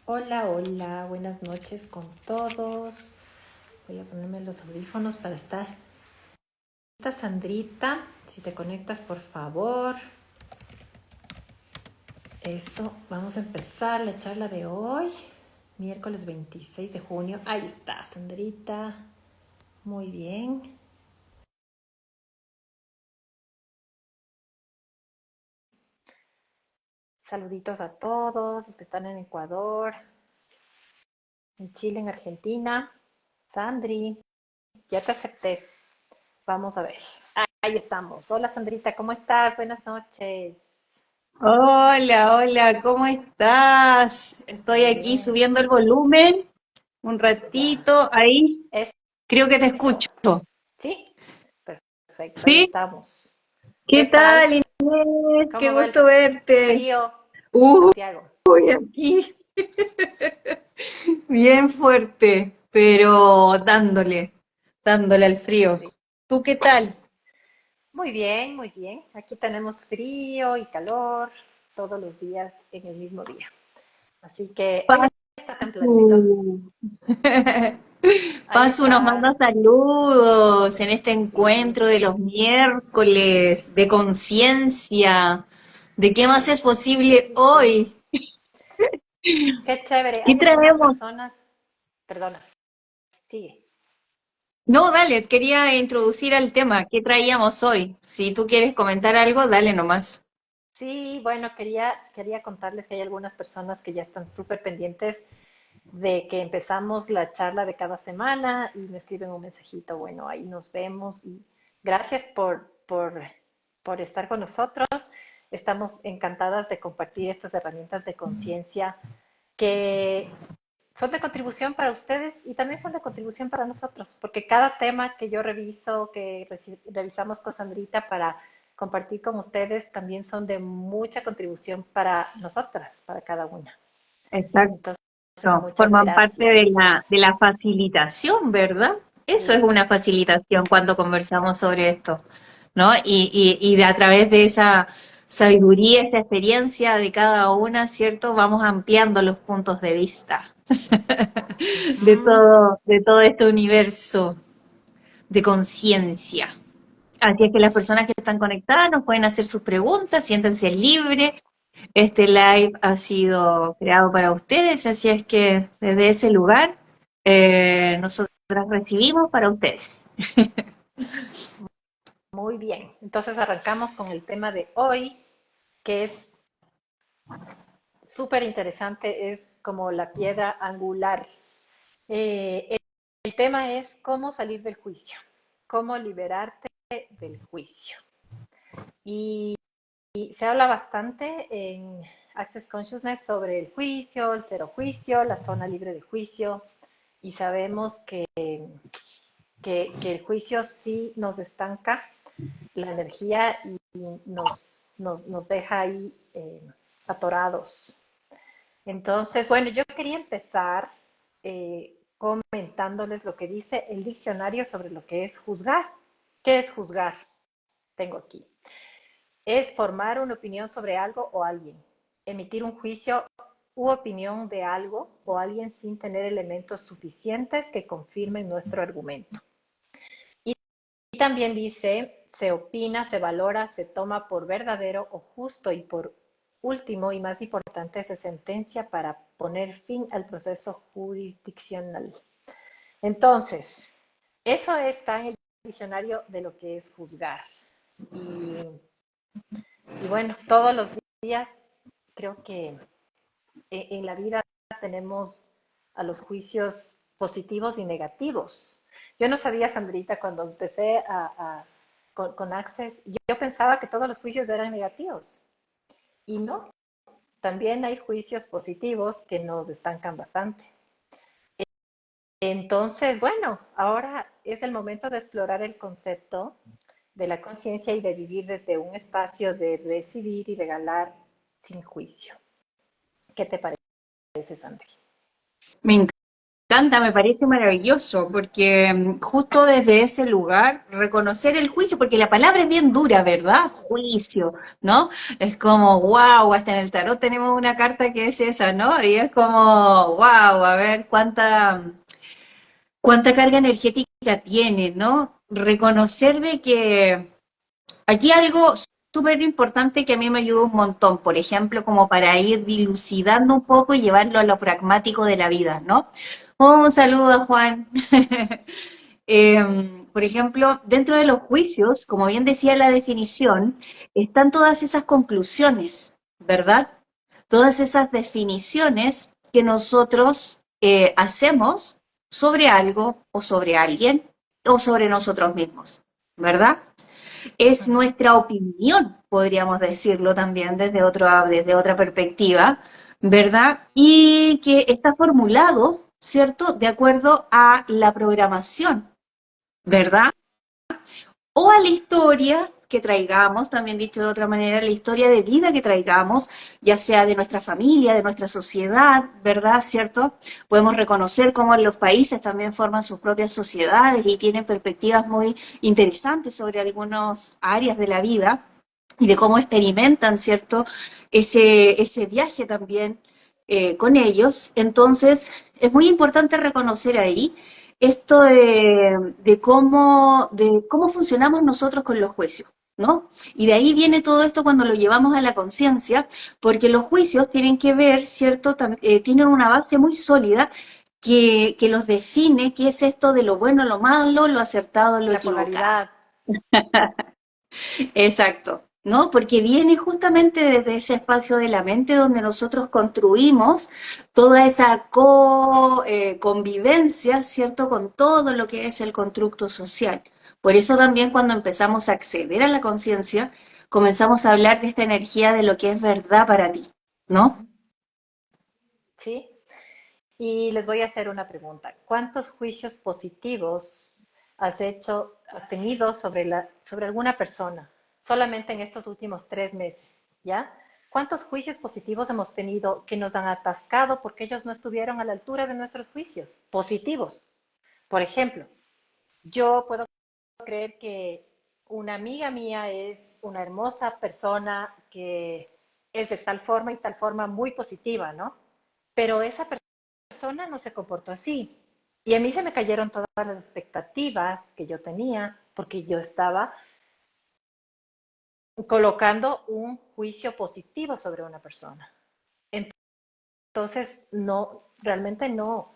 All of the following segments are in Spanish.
Hola, hola, buenas noches con todos. Voy a ponerme los audífonos para estar. Sandrita, si te conectas, por favor. Eso, vamos a empezar la charla de hoy, miércoles 26 de junio. Ahí está, Sandrita. Muy bien. Saluditos a todos los que están en Ecuador, en Chile, en Argentina. Sandri, ya te acepté. Vamos a ver. Ahí estamos. Hola, Sandrita, ¿cómo estás? Buenas noches. Hola, hola, ¿cómo estás? Estoy aquí Bien, subiendo el volumen un ya. ratito, ahí creo que te Eso. escucho. ¿Sí? Perfecto, ahí ¿Sí? estamos. ¿Qué ¿Qué tal? tal, Inés? Qué ¿Cómo va el gusto verte. frío en Uy, Santiago? aquí, bien fuerte, pero dándole al frío. Sí. ¿Tú qué tal? Muy bien, muy bien. Aquí tenemos frío y calor todos los días en el mismo día. Así que hoy está templadito. Pasu. Ahí Pasu nos está. manda saludos en este encuentro Sí, de los miércoles de conciencia. ¿De qué más es posible sí, sí. hoy? Qué chévere. ¿Qué Hay algunas traemos? personas. Perdona, sigue. No, dale, quería introducir al tema. ¿Qué traíamos hoy? Si tú quieres comentar algo, dale nomás. Sí, bueno, quería contarles que hay algunas personas que ya están súper pendientes de que empezamos la charla de cada semana y me escriben un mensajito, bueno, ahí nos vemos y gracias por estar con nosotros. Estamos encantadas de compartir estas herramientas de conciencia que son de contribución para ustedes y también son de contribución para nosotros, porque cada tema que yo reviso, que revisamos con Sandrita para compartir con ustedes, también son de mucha contribución para nosotras, para cada una. Exacto. Entonces, muchas Forman parte gracias. de la facilitación, ¿verdad? Eso es Sí, una facilitación cuando conversamos sobre esto, ¿no? Y a través de esa sabiduría, esa experiencia de cada una, ¿cierto? Vamos ampliando los puntos de vista ujú, de todo este universo de conciencia. Así es que las personas que están conectadas nos pueden hacer sus preguntas, siéntense libres. Este live ha sido creado para ustedes, así es que desde ese lugar nosotras recibimos para ustedes. muy bien. Entonces arrancamos con el tema de hoy, que es súper interesante, es como la piedra angular. El tema es cómo salir del juicio, cómo liberarte del juicio. Y se habla bastante en Access Consciousness sobre el juicio, el cero juicio, la zona libre de juicio, y sabemos que el juicio sí nos estanca la energía y nos deja ahí atorados. Entonces, bueno, yo quería empezar comentándoles lo que dice el diccionario sobre lo que es juzgar. ¿Qué es juzgar? Tengo aquí. Es formar una opinión sobre algo o alguien, emitir un juicio u opinión de algo o alguien sin tener elementos suficientes que confirmen nuestro argumento. Y también dice, se opina, se valora, se toma por verdadero o justo y por último y más importante se sentencia para poner fin al proceso jurisdiccional. Entonces, eso está en el diccionario de lo que es juzgar. Y, y bueno, todos los días creo que en la vida tenemos a los juicios positivos y negativos. Yo no sabía, Sandrita, cuando empecé con Access, yo pensaba que todos los juicios eran negativos. Y no, también hay juicios positivos que nos estancan bastante. Entonces, bueno, ahora es el momento de explorar el concepto de la conciencia y de vivir desde un espacio de recibir y regalar sin juicio. ¿Qué te parece, Sandra? Me encanta. encanta, me parece maravilloso, porque justo desde ese lugar reconocer el juicio, porque la palabra es bien dura, ¿verdad? Juicio, ¿no? Es como, wow, hasta en el tarot tenemos una carta que es esa, ¿no? Y es como, wow, a ver cuánta carga energética tiene, ¿no? Reconocer de que aquí algo súper importante que a mí me ayuda un montón, por ejemplo, como para ir dilucidando un poco y llevarlo a lo pragmático de la vida, ¿no? Un saludo a Juan. Por ejemplo, dentro de los juicios, como bien decía la definición, están todas esas conclusiones, ¿verdad? Todas esas definiciones que nosotros hacemos sobre algo o sobre alguien o sobre nosotros mismos, ¿verdad? Es Ujú. nuestra opinión, podríamos decirlo también desde otra perspectiva, ¿verdad? Y que está formulado, ¿cierto?, de acuerdo a la programación, ¿verdad? O a la historia que traigamos, también dicho de otra manera, la historia de vida que traigamos, ya sea de nuestra familia, de nuestra sociedad, ¿verdad? ¿Cierto? Podemos reconocer cómo los países también forman sus propias sociedades y tienen perspectivas muy interesantes sobre algunas áreas de la vida y de cómo experimentan, ¿cierto? Ese viaje también con ellos. Entonces, es muy importante reconocer ahí esto de cómo funcionamos nosotros con los juicios, ¿no? Y de ahí viene todo esto cuando lo llevamos a la conciencia, porque los juicios tienen que ver, ¿cierto? Tienen una base muy sólida que los define, qué es esto de lo bueno, lo malo, lo acertado, lo La equivocado. polaridad, Exacto, ¿no? Porque viene justamente desde ese espacio de la mente donde nosotros construimos toda esa convivencia, ¿cierto? Con todo lo que es el constructo social. Por eso también cuando empezamos a acceder a la conciencia, comenzamos a hablar de esta energía de lo que es verdad para ti, ¿no? ¿sí? Y les voy a hacer una pregunta. ¿Cuántos juicios positivos has tenido sobre alguna persona solamente en estos últimos 3 meses? ¿Ya? ¿Cuántos juicios positivos hemos tenido que nos han atascado porque ellos no estuvieron a la altura de nuestros juicios positivos? Por ejemplo, yo puedo creer que una amiga mía es una hermosa persona que es de tal forma y tal forma muy positiva, ¿no? Pero esa persona no se comportó así. Y a mí se me cayeron todas las expectativas que yo tenía porque yo estaba colocando un juicio positivo sobre una persona. Entonces, no, realmente no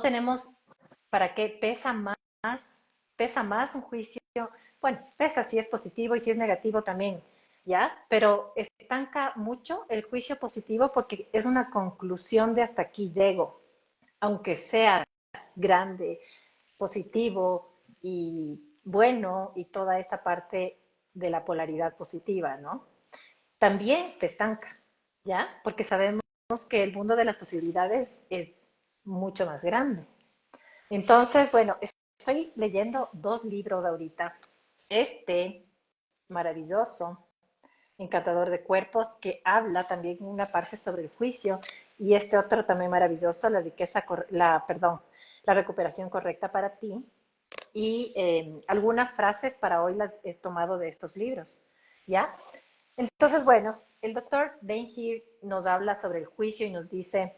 tenemos para qué pesa más un juicio. Bueno, pesa si es positivo y si es negativo también, ¿ya? Pero estanca mucho el juicio positivo porque es una conclusión de hasta aquí llego, aunque sea grande, positivo y bueno y toda esa parte de la polaridad positiva, ¿no? También te estanca, ¿ya? Porque sabemos que el mundo de las posibilidades es mucho más grande. Entonces, bueno, estoy leyendo 2 libros ahorita. Este, maravilloso, Encantador de Cuerpos, que habla también una parte sobre el juicio, y este otro también maravilloso, la recuperación correcta para ti. Y algunas frases para hoy las he tomado de estos libros, ¿ya? Entonces, bueno, el doctor Dainheer nos habla sobre el juicio y nos dice,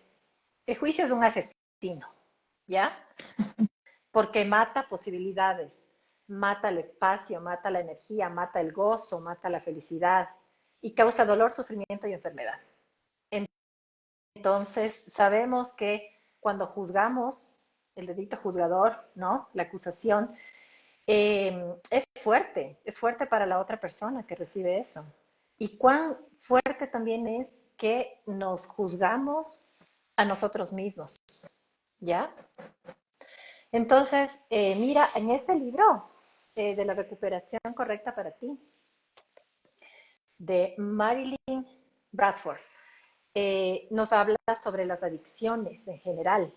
el juicio es un asesino, ¿ya? Porque mata posibilidades, mata el espacio, mata la energía, mata el gozo, mata la felicidad y causa dolor, sufrimiento y enfermedad. Entonces, sabemos que cuando juzgamos, el dedito juzgador, ¿no? La acusación, es fuerte para la otra persona que recibe eso. Y cuán fuerte también es que nos juzgamos a nosotros mismos, ¿ya? Entonces, mira, en este libro de la recuperación correcta para ti, de Marilyn Bradford, nos habla sobre las adicciones en general,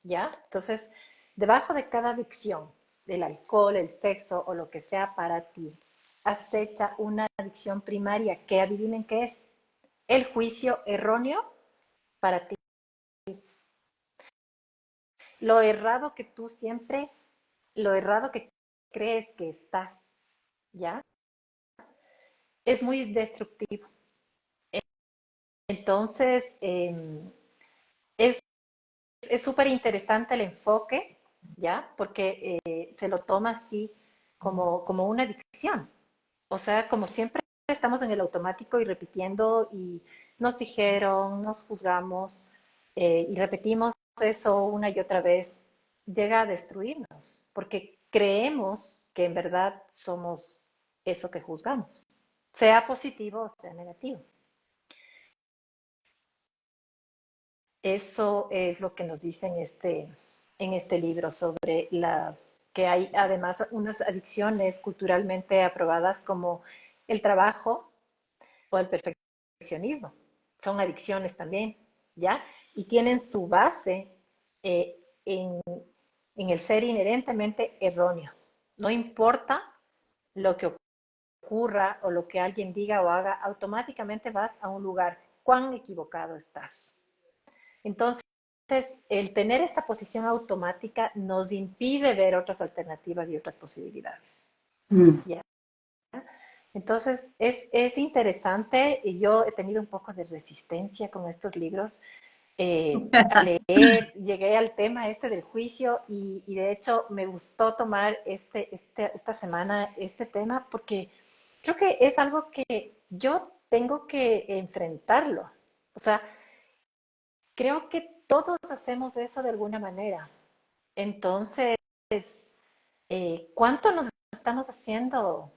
¿ya? Entonces, debajo de cada adicción, del alcohol, el sexo o lo que sea para ti, acecha una adicción primaria que adivinen qué es. El juicio erróneo para ti. lo errado que tú siempre, lo errado que crees que estás, ¿ya? Es muy destructivo. Entonces, es es súper interesante el enfoque, ¿ya? Porque se lo toma así como una adicción. O sea, como siempre estamos en el automático y repitiendo y nos dijeron, nos juzgamos y repetimos eso una y otra vez, llega a destruirnos, porque creemos que en verdad somos eso que juzgamos, sea positivo o sea negativo. Eso es lo que nos dice en este libro sobre las que hay además unas adicciones culturalmente aprobadas como el trabajo o el perfeccionismo. Son adicciones también, ¿ya? Y tienen su base en, en el ser inherentemente erróneo. No importa lo que ocurra o lo que alguien diga o haga, automáticamente vas a un lugar. ¿Cuán equivocado estás? Entonces, el tener esta posición automática nos impide ver otras alternativas y otras posibilidades. Mm. ¿Ya? Entonces, es interesante y yo he tenido un poco de resistencia con estos libros a leer. Llegué al tema este del juicio y de hecho me gustó tomar esta semana este tema porque creo que es algo que yo tengo que enfrentarlo. O sea, creo que todos hacemos eso de alguna manera. Entonces, ¿cuánto nos estamos haciendo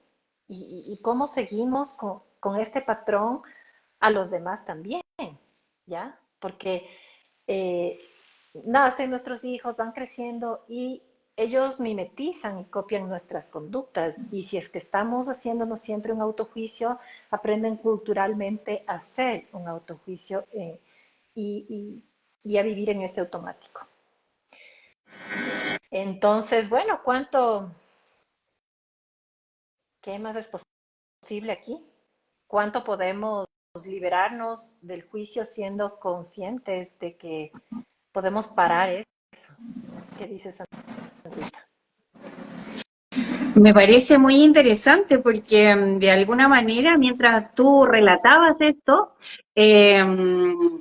y cómo seguimos con este patrón a los demás también? ¿Ya? Porque eh, nacen nuestros hijos, van creciendo y ellos mimetizan y copian nuestras conductas. Y si es que estamos haciéndonos siempre un autojuicio, aprenden culturalmente a hacer un autojuicio y, y a vivir en ese automático. Entonces, bueno, ¿qué más es posible aquí? ¿Cuánto podemos liberarnos del juicio siendo conscientes de que podemos parar eso? ¿Qué dices, Sandrita? Me parece muy interesante porque de alguna manera, mientras tú relatabas esto,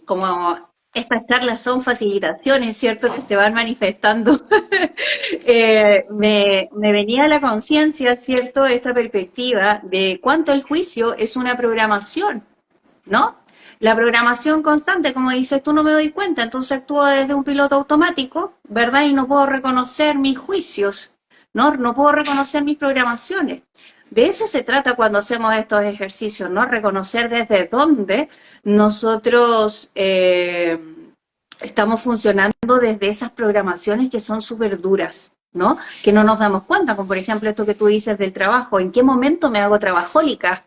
como estas charlas son facilitaciones, ¿cierto? Que se van manifestando, me venía a la conciencia, ¿cierto? Esta perspectiva de cuánto el juicio es una programación, ¿no? La programación constante, como dices tú, no me doy cuenta, entonces actúo desde un piloto automático, ¿verdad? Y no puedo reconocer mis juicios, ¿no? No puedo reconocer mis programaciones. De eso se trata cuando hacemos estos ejercicios, ¿no? Reconocer desde dónde nosotros estamos funcionando desde esas programaciones que son súper duras, ¿no? Que no nos damos cuenta, como por ejemplo esto que tú dices del trabajo, ¿en qué momento me hago trabajólica?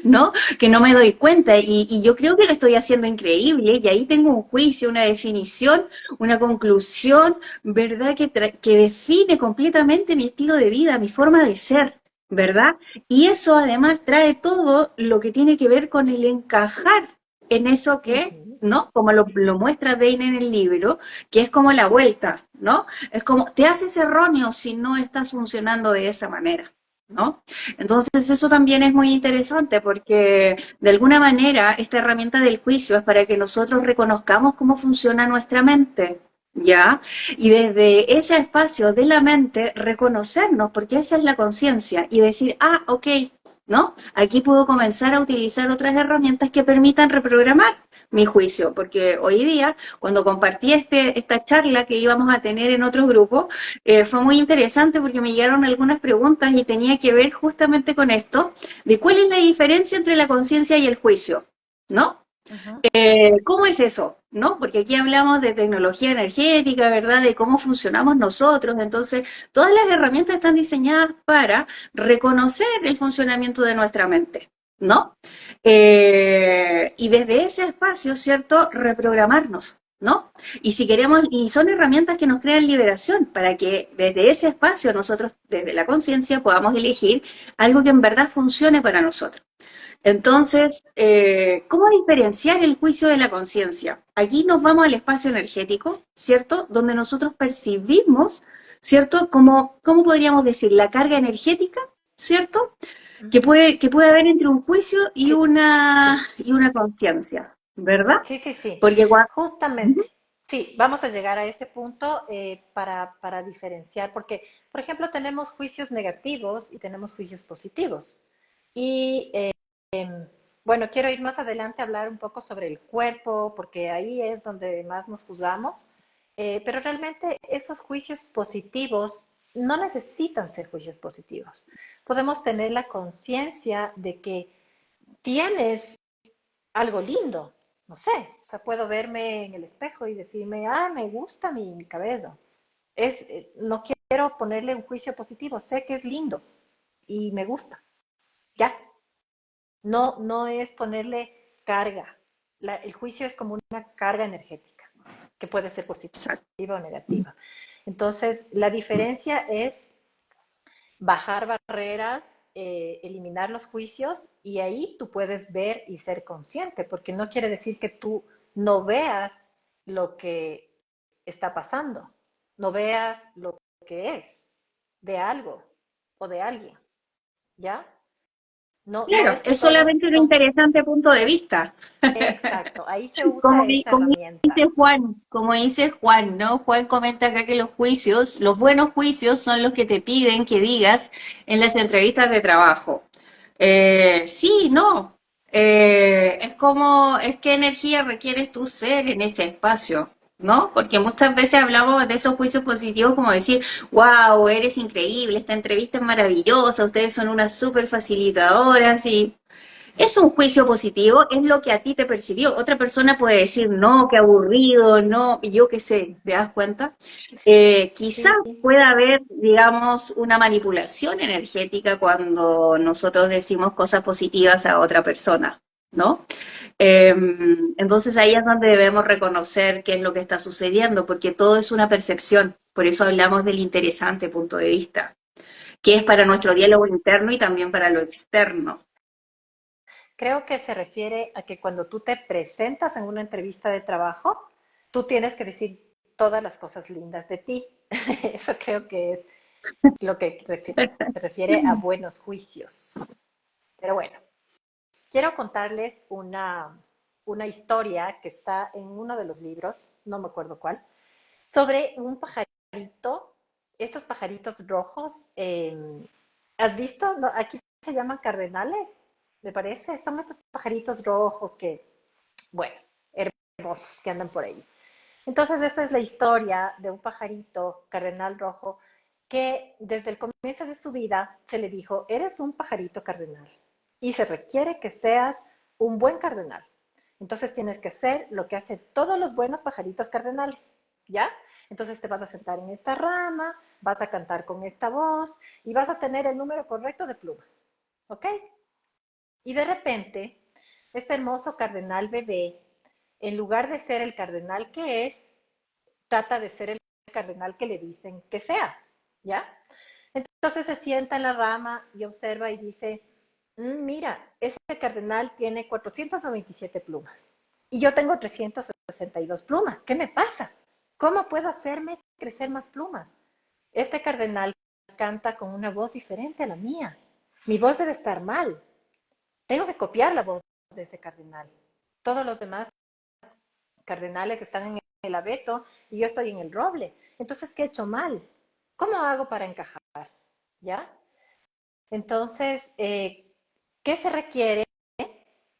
¿No? Que no me doy cuenta y yo creo que lo estoy haciendo increíble y ahí tengo un juicio, una definición, una conclusión, ¿verdad? Que define completamente mi estilo de vida, mi forma de ser, ¿verdad? Y eso además trae todo lo que tiene que ver con el encajar en eso que, Ujú. ¿no? Como lo muestra Dane en el libro, que es como la vuelta, ¿no? Es como, te haces erróneo si no estás funcionando de esa manera, ¿no? Entonces eso también es muy interesante porque de alguna manera esta herramienta del juicio es para que nosotros reconozcamos cómo funciona nuestra mente, ¿ya? Y desde ese espacio de la mente reconocernos, porque esa es la conciencia, y decir, ah, ok, ¿no? Aquí puedo comenzar a utilizar otras herramientas que permitan reprogramar mi juicio, porque hoy día, cuando compartí esta charla que íbamos a tener en otro grupo, fue muy interesante porque me llegaron algunas preguntas y tenía que ver justamente con esto, de cuál es la diferencia entre la conciencia y el juicio, ¿no? Ujú. ¿Cómo es eso? ¿No? Porque aquí hablamos de tecnología energética, ¿verdad? De cómo funcionamos nosotros. Entonces, todas las herramientas están diseñadas para reconocer el funcionamiento de nuestra mente, ¿no? Y desde ese espacio, ¿cierto? Reprogramarnos, ¿no? Y si queremos, y son herramientas que nos crean liberación para que desde ese espacio nosotros, desde la conciencia, podamos elegir algo que en verdad funcione para nosotros. Entonces, ¿cómo diferenciar el juicio de la conciencia? Aquí nos vamos al espacio energético, ¿cierto? Donde nosotros percibimos, ¿cierto? ¿Cómo podríamos decir? La carga energética, ¿cierto? Ujú. Que puede haber entre un juicio Sí, y una conciencia, ¿verdad? sí, sí, sí, Porque cuando... justamente. Sí, vamos a llegar a ese punto para diferenciar, porque, por ejemplo, tenemos juicios negativos y tenemos juicios positivos. Y bueno, quiero ir más adelante a hablar un poco sobre el cuerpo, porque ahí es donde más nos juzgamos. Pero realmente esos juicios positivos no necesitan ser juicios positivos. Podemos tener la conciencia de que tienes algo lindo, no sé, o sea, puedo verme en el espejo y decirme, ah, me gusta mi cabello. No quiero ponerle un juicio positivo, sé que es lindo y me gusta. Ya, no, no es ponerle carga. El juicio es como una carga energética, que puede ser positiva o negativa. Entonces, la diferencia es bajar barreras, eliminar los juicios y ahí tú puedes ver y ser consciente, porque no quiere decir que tú no veas lo que está pasando, no veas lo que es de algo o de alguien, ¿ya? No, no Claro, es que es todos solamente un son interesante punto de vista. exacto, ahí se usa esa Como herramienta. Como dice Juan, ¿no? Juan comenta acá que los juicios, los buenos juicios son los que te piden que digas en las entrevistas de trabajo. Sí, no. Es como, es qué energía requieres tú ser en ese espacio, ¿no? Porque muchas veces hablamos de esos juicios positivos como decir, wow, eres increíble, esta entrevista es maravillosa, ustedes son unas súper facilitadoras y es un juicio positivo, es lo que a ti te percibió. Otra persona puede decir, no, qué aburrido, no, y yo qué sé, ¿te das cuenta? Quizás Sí, pueda haber, digamos, una manipulación energética cuando nosotros decimos cosas positivas a otra persona, ¿no? Eh, entonces ahí es donde debemos reconocer qué es lo que está sucediendo, porque todo es una percepción. Por eso hablamos del interesante punto de vista, que es para nuestro diálogo interno y también para lo externo. creo que se refiere a que cuando tú te presentas en una entrevista de trabajo, tú tienes que decir todas las cosas lindas de ti. Eso creo que es lo que se refiere a buenos juicios. Pero bueno, quiero contarles una historia que está en uno de los libros, no me acuerdo cuál, sobre un pajarito, estos pajaritos rojos. ¿Has visto? No, aquí se llaman cardenales, me parece. Son estos pajaritos rojos que, bueno, hermosos que andan por ahí. Entonces, esta es la historia de un pajarito cardenal rojo que desde el comienzo de su vida se le dijo, eres un pajarito cardenal y se requiere que seas un buen cardenal. Entonces tienes que hacer lo que hacen todos los buenos pajaritos cardenales, ¿ya? Entonces te vas a sentar en esta rama, vas a cantar con esta voz y vas a tener el número correcto de plumas, ¿ok? Y de repente, este hermoso cardenal bebé, en lugar de ser el cardenal que es, trata de ser el cardenal que le dicen que sea, ¿ya? Entonces se sienta en la rama y observa y dice, mira, ese cardenal tiene 497 plumas y yo tengo 362 plumas. ¿Qué me pasa? ¿Cómo puedo hacerme crecer más plumas? Este cardenal canta con una voz diferente a la mía. Mi voz debe estar mal. Tengo que copiar la voz de ese cardenal. Todos los demás cardenales están en el abeto y yo estoy en el roble. Entonces, ¿qué he hecho mal? ¿Cómo hago para encajar? ¿Ya? Entonces, ¿qué se requiere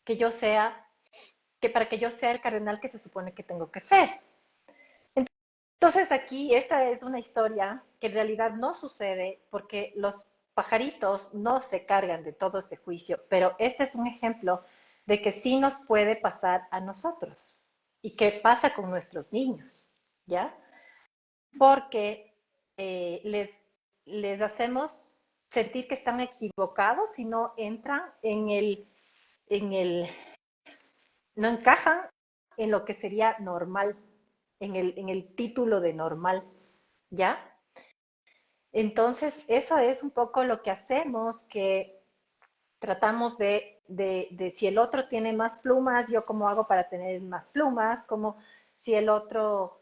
que yo sea, que para que yo sea el cardenal que se supone que tengo que ser? Entonces, aquí esta es una historia que en realidad no sucede porque los pajaritos no se cargan de todo ese juicio, pero este es un ejemplo de que sí nos puede pasar a nosotros y que pasa con nuestros niños, ¿ya? Porque les hacemos sentir que están equivocados y no entran en el, no encajan en lo que sería normal. en el título de normal, ¿ya? Entonces, eso es un poco lo que hacemos, que tratamos de si el otro tiene más plumas, yo cómo hago para tener más plumas, como si el otro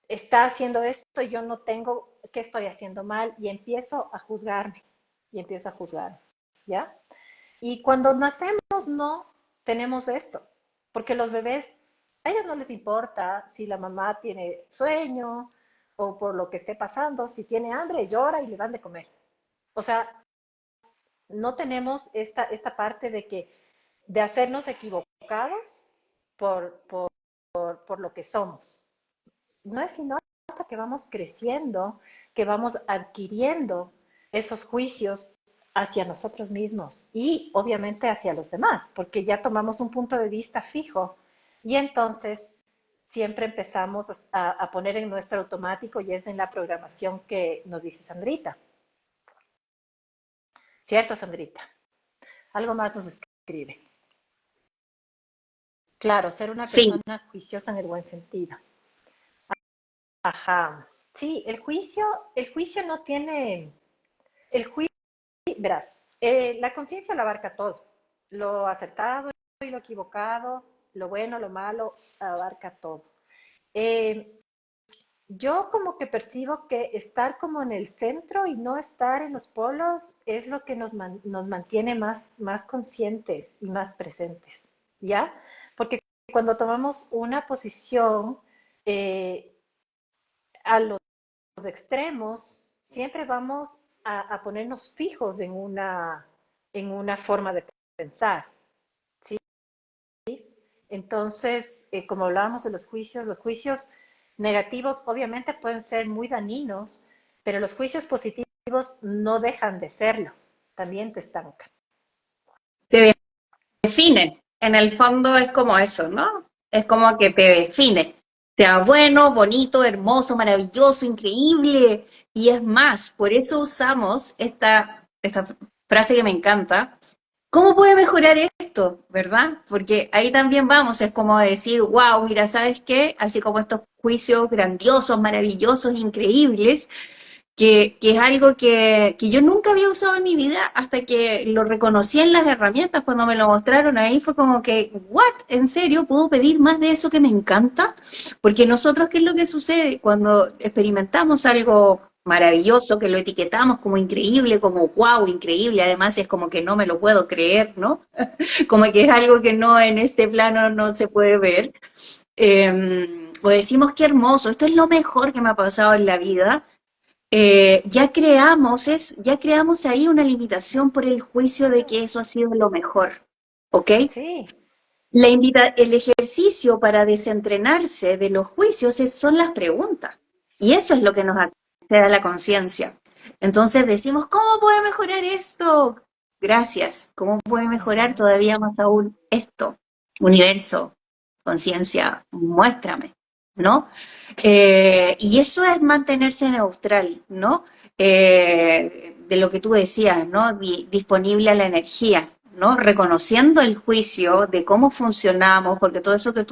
está haciendo esto, yo no tengo, ¿qué estoy haciendo mal? Y empiezo a juzgarme, y empiezo a juzgar, ¿ya? Y cuando nacemos no tenemos esto, porque los bebés, a ellos no les importa si la mamá tiene sueño o por lo que esté pasando, si tiene hambre, llora y le dan de comer. O sea, no tenemos esta parte de hacernos equivocados por lo que somos. No es sino hasta que vamos creciendo, que vamos adquiriendo esos juicios hacia nosotros mismos y obviamente hacia los demás, porque ya tomamos un punto de vista fijo y entonces siempre empezamos a poner en nuestro automático y es en la programación que nos dice Sandrita. ¿Cierto, Sandrita? Algo más nos escribe. Claro, ser una Sí, persona juiciosa en el buen sentido. Ajá. Sí, el juicio no tiene, el juicio, verás, la conciencia lo abarca todo, lo acertado y lo equivocado, lo bueno, lo malo, abarca todo. Eh, yo como que percibo que estar como en el centro y no estar en los polos es lo que nos mantiene más conscientes y más presentes, ¿ya? Porque cuando tomamos una posición, eh, a los extremos, siempre vamos a ponernos fijos en una forma de pensar, ¿sí? Entonces, como hablábamos de los juicios negativos obviamente pueden ser muy dañinos, pero los juicios positivos no dejan de serlo, también te estancan. te define. En el fondo es como eso, ¿no? Es como que te define. Sea bueno, bonito, hermoso, maravilloso, increíble. Y es más, por eso usamos esta frase que me encanta. ¿Cómo puede mejorar esto? ¿Verdad? Porque ahí también vamos, es como decir, wow, mira, ¿sabes qué? Así como estos juicios grandiosos, maravillosos, increíbles, que es algo que yo nunca había usado en mi vida hasta que lo reconocí en las herramientas cuando me lo mostraron ahí, fue como que, ¿what? ¿En serio? ¿Puedo pedir más de eso que me encanta? Porque nosotros, ¿qué es lo que sucede? Cuando experimentamos algo maravilloso, que lo etiquetamos como increíble, como wow, increíble, además es como que no me lo puedo creer, ¿no? Como que es algo que no en este plano no se puede ver. O decimos qué hermoso, esto es lo mejor que me ha pasado en la vida, ya creamos ahí una limitación por el juicio de que eso ha sido lo mejor, ¿ok? Sí, El ejercicio para desentrenarse de los juicios son las preguntas, y eso es lo que nos accede a la conciencia. Entonces decimos, ¿cómo puede mejorar esto? Gracias. ¿Cómo puede mejorar ujú, todavía más aún esto? Universo, conciencia, muéstrame, ¿no? Y eso es mantenerse neutral, ¿no? De lo que tú decías, ¿no? Disponible a la energía, ¿no? Reconociendo el juicio de cómo funcionamos, porque todo eso que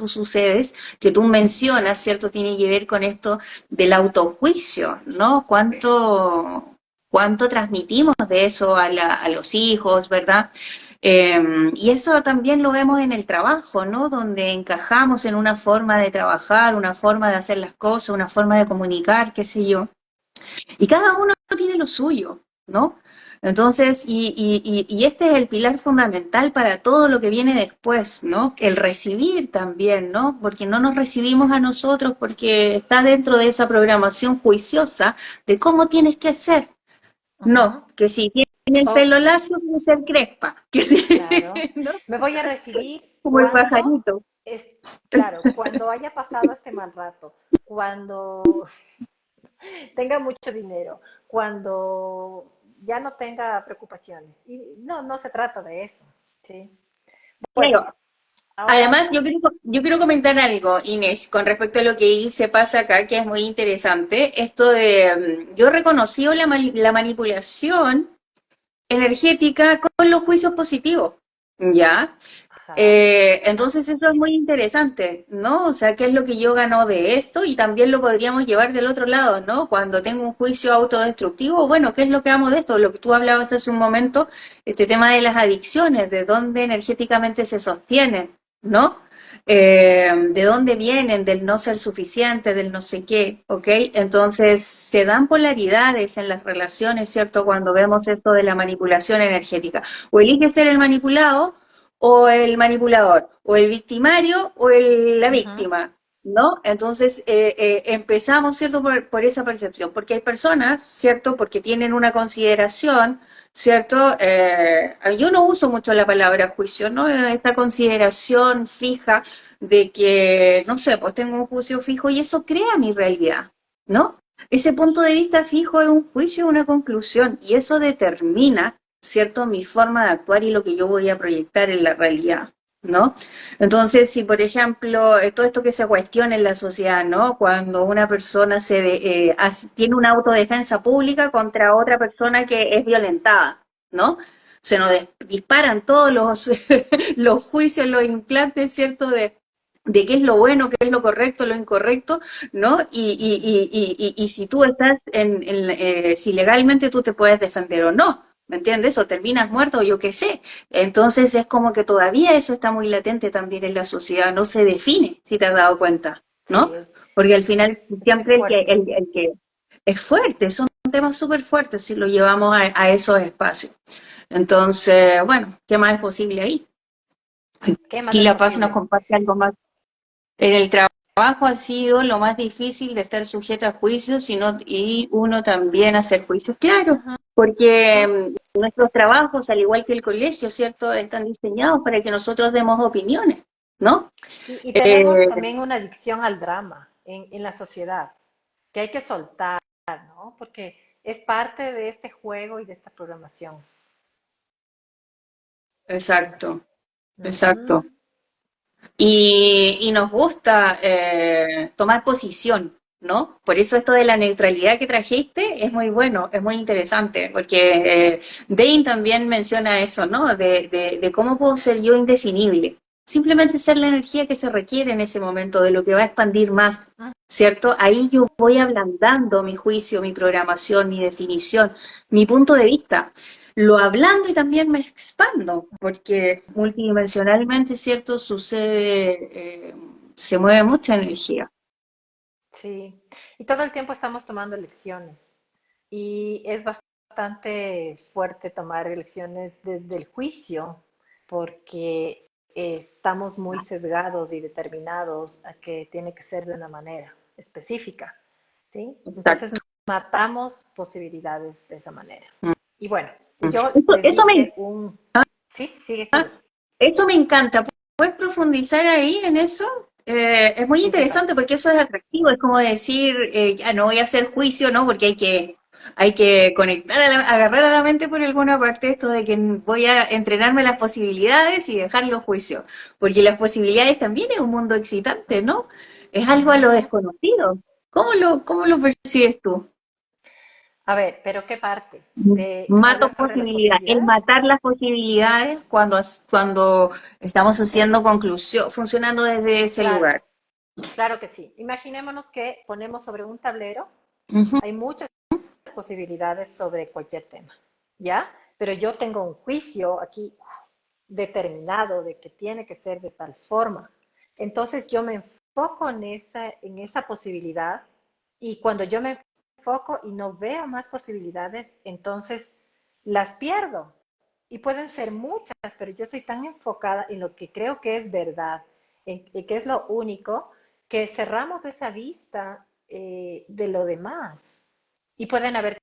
tú mencionas, ¿cierto? Tiene que ver con esto del autojuicio, ¿no? ¿Cuánto transmitimos de eso a los hijos, ¿verdad? Y eso también lo vemos en el trabajo, ¿no? Donde encajamos en una forma de trabajar, una forma de hacer las cosas, una forma de comunicar, qué sé yo. Y cada uno tiene lo suyo, ¿no? Entonces, y este es el pilar fundamental para todo lo que viene después, ¿no? El recibir también, ¿no? Porque no nos recibimos a nosotros porque está dentro de esa programación juiciosa de cómo tienes que ser. ujú. No, que si tienes el O, pelo lacio, tienes que ser crespa, que si, claro, ¿no? me voy a recibir Como el cuando, pajarito. es, claro, cuando haya pasado este mal rato, cuando tenga mucho dinero, cuando ya no tenga preocupaciones. Y no, no se trata de eso, ¿sí? Bueno, Claro. ahora, Además, yo quiero comentar algo, Inés, con respecto a lo que se pasa acá, que es muy interesante. Esto de, yo he reconocido la manipulación energética con los juicios positivos, ¿ya? Ajá, Entonces eso es muy interesante, ¿no? O sea, ¿qué es lo que yo gano de esto? Y también lo podríamos llevar del otro lado, ¿no? Cuando tengo un juicio autodestructivo, bueno, ¿qué es lo que amo de esto? Lo que tú hablabas hace un momento, este tema de las adicciones, de dónde energéticamente se sostienen, ¿no? De dónde vienen, del no ser suficiente, del no sé qué, ¿ok? Entonces se dan polaridades en las relaciones, ¿cierto? Cuando vemos esto de la manipulación energética. O elige ser el manipulado o el manipulador, o el victimario o la ujú, víctima, ¿no? Entonces empezamos, ¿cierto? Por esa percepción, porque hay personas, ¿cierto? Porque tienen una consideración, ¿cierto? Yo no uso mucho la palabra juicio, ¿no? Esta consideración fija de que, no sé, pues tengo un juicio fijo y eso crea mi realidad, ¿no? Ese punto de vista fijo es un juicio, una conclusión, y eso determina, ¿cierto?, mi forma de actuar y lo que yo voy a proyectar en la realidad, ¿no? Entonces, si por ejemplo, todo esto que se cuestiona en la sociedad, ¿no? Cuando una persona tiene una autodefensa pública contra otra persona que es violentada, ¿no? Se nos disparan todos los juicios, los implantes, ¿cierto? De qué es lo bueno, qué es lo correcto, lo incorrecto, ¿no? Y si tú estás si legalmente tú te puedes defender o no, ¿me entiendes? O terminas muerto o yo qué sé. Entonces es como que todavía eso está muy latente también en la sociedad, no se define, si te has dado cuenta, sí, ¿no? Porque al final es muy siempre fuerte. el que es fuerte, son temas súper fuertes si lo llevamos a esos espacios. Entonces, bueno, ¿qué más es posible ahí? ¿Qué más Aquí es La Paz nos posible? comparte algo más. En el trabajo ha sido lo más difícil de estar sujeta a juicios y uno también hacer juicios, claro, Ujú. porque nuestros trabajos, al igual que el colegio, ¿cierto?, están diseñados para que nosotros demos opiniones, ¿no? Y tenemos Eh, también una adicción al drama en la sociedad, que hay que soltar, ¿no? Porque es parte de este juego y de esta programación. exacto, exacto. Ujú. Y nos gusta tomar posición, ¿no? Por eso esto de la neutralidad que trajiste es muy bueno, es muy interesante, porque Dane también menciona eso, ¿no? De cómo puedo ser yo indefinible. Simplemente ser la energía que se requiere en ese momento, de lo que va a expandir más, ¿cierto? Ahí yo voy ablandando mi juicio, mi programación, mi definición, mi punto de vista. Lo ablando y también me expando, porque multidimensionalmente, ¿cierto? Se mueve mucha energía. Sí, y todo el tiempo estamos tomando elecciones y es bastante fuerte tomar elecciones desde el juicio porque estamos muy sesgados y determinados a que tiene que ser de una manera específica, ¿sí? Entonces Exacto. matamos posibilidades de esa manera. Mm. Y bueno, yo Eso, les eso me, hice un... Sí, sigue, sigue. eso me encanta. ¿Puedes profundizar ahí en eso? Es muy ¿En qué interesante parte? porque eso es atractivo, es como decir, ya no voy a hacer juicio, ¿no? Porque hay que conectar, agarrar a la mente por alguna parte esto de que voy a entrenarme las posibilidades y dejar los juicios, porque las posibilidades también es un mundo excitante, ¿no? Es algo a lo Ujú. desconocido. ¿Cómo lo percibes tú? A ver, pero ¿qué parte? ¿De Mato hablar sobre las posibilidades, el posibilidades? matar las posibilidades cuando estamos haciendo conclusión, funcionando desde ese Claro, lugar. claro que sí. Imaginémonos que ponemos sobre un tablero, Ujú. hay muchas posibilidades sobre cualquier tema, ¿ya? Pero yo tengo un juicio aquí determinado de que tiene que ser de tal forma. Entonces yo me enfoco en esa posibilidad y cuando yo me enfoco y no veo más posibilidades, entonces las pierdo. Y pueden ser muchas, pero yo estoy tan enfocada en lo que creo que es verdad, en que es lo único, que cerramos esa vista de lo demás. Y pueden haber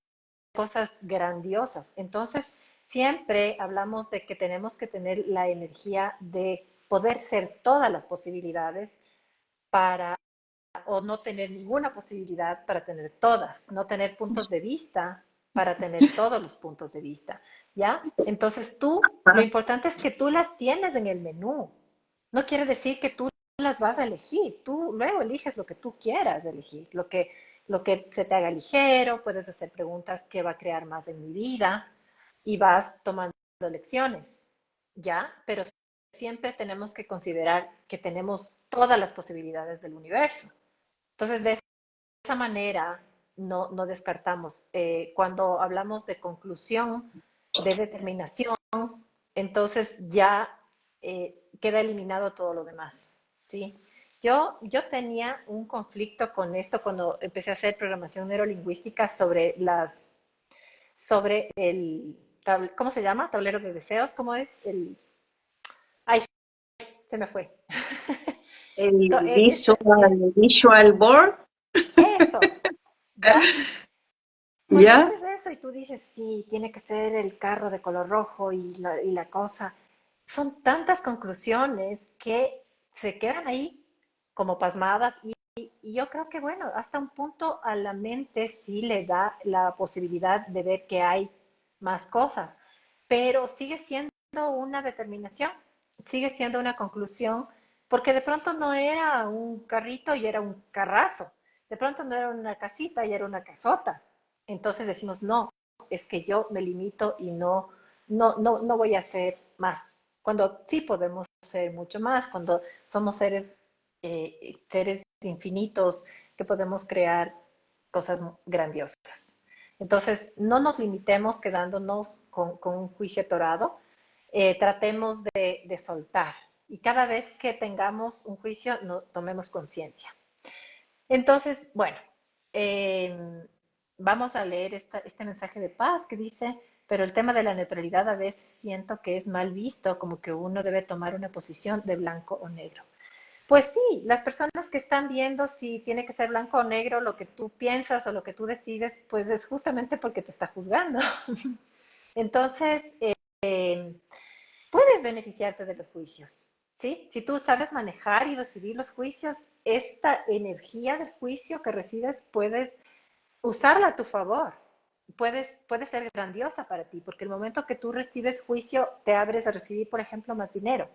cosas grandiosas. Entonces, siempre hablamos de que tenemos que tener la energía de poder ser todas las posibilidades para, o no tener ninguna posibilidad para tener todas, no tener puntos de vista para tener todos los puntos de vista, ¿ya? Entonces lo importante es que tú las tienes en el menú. No quiere decir que tú las vas a elegir, tú luego eliges lo que tú quieras elegir, lo que se te haga ligero, puedes hacer preguntas que va a crear más en mi vida y vas tomando lecciones, ¿ya? Pero siempre tenemos que considerar que tenemos todas las posibilidades del universo. Entonces, de esa manera, no descartamos. Cuando hablamos de conclusión, de determinación, entonces ya queda eliminado todo lo demás, ¿sí? Yo tenía un conflicto con esto cuando empecé a hacer programación neurolingüística sobre ¿cómo se llama? Tablero de deseos, ¿cómo es? Ay, se me fue. El Este, visual board, eso, ¿ya? Cuando ¿ya? haces eso y tú dices, sí, tiene que ser el carro de color rojo y la cosa, son tantas conclusiones que se quedan ahí como pasmadas y yo creo que, bueno, hasta un punto a la mente sí le da la posibilidad de ver que hay más cosas, pero sigue siendo una determinación, sigue siendo una conclusión, porque de pronto no era un carrito y era un carrazo, de pronto no era una casita y era una casota. Entonces decimos, no, es que yo me limito y no voy a hacer más. Cuando sí podemos ser mucho más, cuando somos seres infinitos que podemos crear cosas grandiosas. Entonces, no nos limitemos quedándonos con un juicio atorado, tratemos de soltar y cada vez que tengamos un juicio, no, tomemos conciencia. Entonces, bueno, eh, vamos a leer este mensaje de paz que dice, pero el tema de la neutralidad a veces siento que es mal visto, como que uno debe tomar una posición de blanco o negro. Pues sí, las personas que están viendo si tiene que ser blanco o negro lo que tú piensas o lo que tú decides, pues es justamente porque te está juzgando. Entonces, puedes beneficiarte de los juicios, ¿sí? Si tú sabes manejar y recibir los juicios, esta energía del juicio que recibes puedes usarla a tu favor. Puede ser grandiosa para ti, porque el momento que tú recibes juicio, te abres a recibir, por ejemplo, más dinero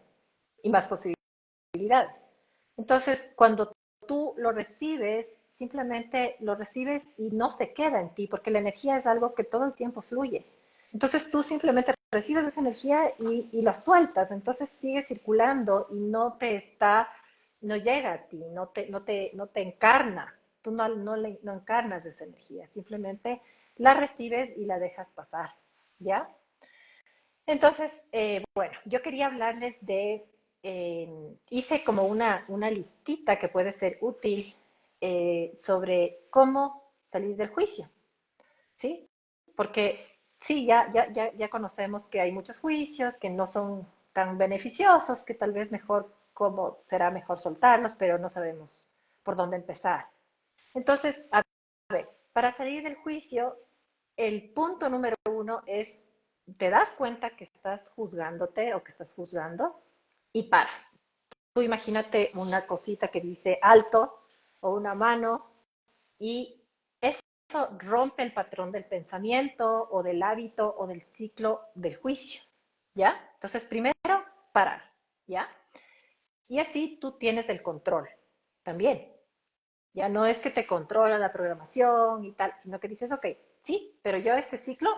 y más posibilidades. Entonces, cuando tú lo recibes, simplemente lo recibes y no se queda en ti, porque la energía es algo que todo el tiempo fluye. Entonces tú simplemente recibes esa energía y la sueltas, entonces sigue circulando y no llega a ti, no te encarna, tú no encarnas esa energía, simplemente la recibes y la dejas pasar, ¿ya? Entonces, bueno, yo quería hablarles hice como una listita que puede ser útil sobre cómo salir del juicio, ¿sí? Porque sí, ya conocemos que hay muchos juicios que no son tan beneficiosos, que tal vez cómo será mejor soltarlos, pero no sabemos por dónde empezar. Entonces, a ver, para salir del juicio, el punto número uno es, te das cuenta que estás juzgándote o que estás juzgando y paras. Tú imagínate una cosita que dice alto o una mano y eso rompe el patrón del pensamiento o del hábito o del ciclo del juicio, ¿ya? Entonces, primero, parar, ¿ya? Y así tú tienes el control también. Ya no es que te controla la programación y tal, sino que dices, ok, sí, pero yo este ciclo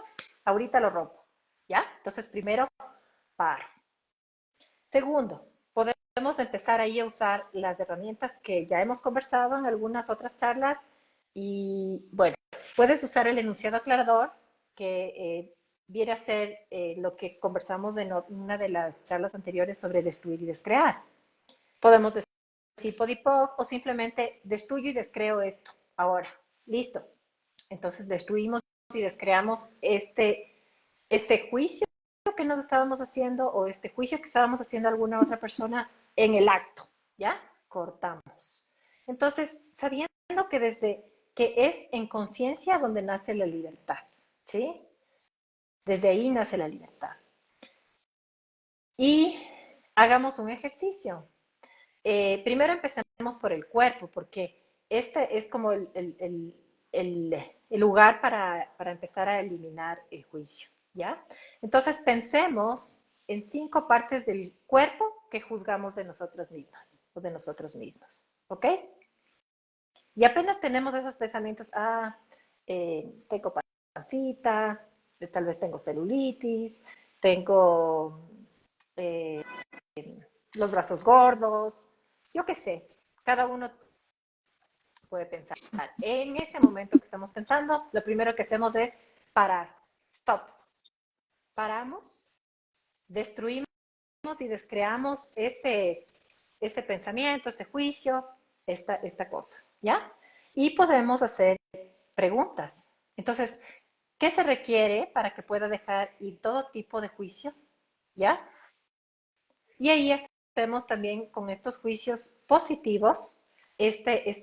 ahorita lo rompo, ¿ya? Entonces, primero, paro. Segundo, podemos empezar ahí a usar las herramientas que ya hemos conversado en algunas otras charlas y, bueno, puedes usar el enunciado aclarador, que viene a ser lo que conversamos en una de las charlas anteriores sobre destruir y descrear. Podemos decir podipoc o simplemente destruyo y descreo esto. Ahora, listo. Entonces destruimos y descreamos este juicio que nos estábamos haciendo o este juicio que estábamos haciendo a alguna otra persona en el acto, ¿ya? Cortamos. Entonces, sabiendo que desde que es en conciencia donde nace la libertad, ¿sí? Desde ahí nace la libertad. Y hagamos un ejercicio. Primero empecemos por el cuerpo, porque este es como el lugar para empezar a eliminar el juicio, ¿ya? Entonces pensemos en 5 partes del cuerpo que juzgamos de nosotras mismas o de nosotros mismos, ¿ok? Y apenas tenemos esos pensamientos, tengo pancita, tal vez tengo celulitis, tengo los brazos gordos, yo qué sé, cada uno puede pensar. En ese momento que estamos pensando, lo primero que hacemos es parar, stop. Paramos, destruimos y descreamos ese pensamiento, ese juicio, esta cosa, ¿ya? Y podemos hacer preguntas. Entonces, ¿qué se requiere para que pueda dejar ir todo tipo de juicio? ¿Ya? Y ahí hacemos también con estos juicios positivos este